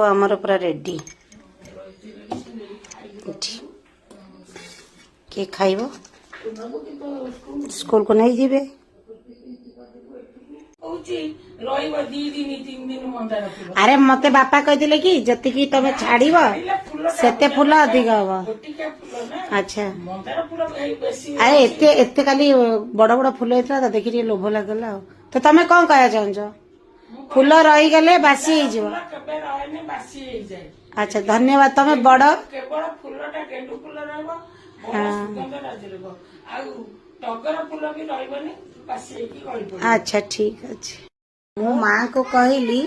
आमर पूरा रेडी किए खाइब स्कूल को नहीं जीवे अरे मते बापा कहते कि जति तुम छाड़ से फूल अधिक हम अच्छा अरे एते खाली बड़ बड़ फूल होता तो देखी लोभ लगला तो तुम कौन कह चाह फूल रहीगले बासी अच्छा धन्यवाद तुम बड़ अच्छा ठीक अच्छे मो माँ को कहली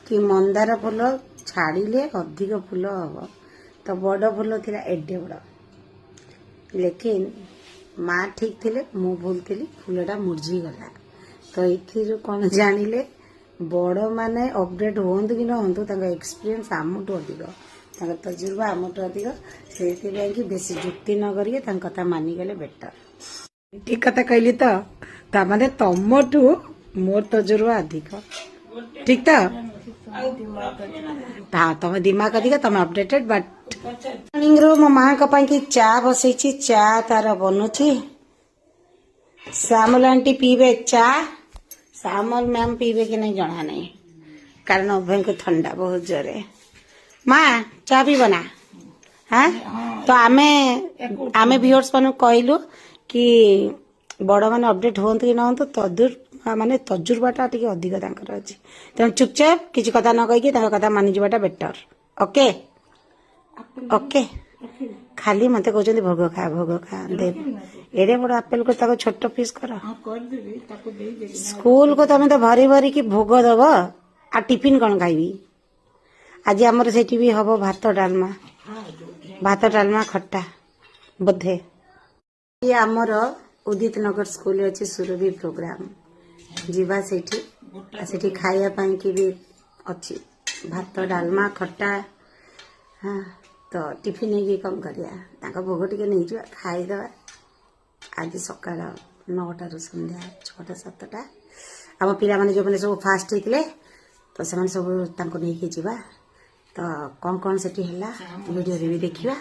कि मंदार फूल छाड़िले अधिक फूल हम तो बड़ फूल थी एडे बड़ लेकिन माँ ठीक थे मु भूल थी फूलटा मुरझी गला तो ये कौन जानिले बड़ माने अपडेट हूँ कि न हूँ एक्सपीरियंस आमठू अधिक तजुर्बा आमठू अधिक से बेसी जुक्ति न करें कथा मानिगले बेटर ठीक कथा कहली तो तामाने तमठू मोर तजुर्बा अधिक ठीक तो हाँ तुम दिमाग अधिक तुम अपडेटेड बट मॉर्निंग रो मो माँ की चा बसई चा तार बनुची श्यामल आंटी पीबे चा श्यामल मैम पीबे कि नहीं जना नहीं कारण अभय को ठंडा बहुत जोरे माँ चा पीब ना हाँ तो आमे व्यूअर्स मानू कहलु कि बड़ मैंने अपडेट हूँ कि ना हूँ माने तजुर्बाटा टे अधिक अच्छी तेना चुपचाप किसी कथा न कहीकि कथा मानिजाटा बेटर ओके ओके खाली मत कहते भोग खा दे एडे बड़ आपेल को छोट पीस कर स्कूल को तुम तो भरी भरी की भोग दब आ टिफिन कौन खाइबी आज आमर से भी हम भात डालमा खट्टा बोधे ये आमर उदित नगर स्कूल अच्छे सुरभि प्रोग्राम जीवा से खाया कि भी अच्छी भात डालमा खट्टा हाँ तो टिफिन नहीं कम करिया भोग टे नहीं जा खाईदे आज सका 9 सन्ध्या 6टा 7टा आम पाने जो मैंने सब फास्ट होते तो से सब नहीं जा तो कौन कौन से वीडियो भी देखा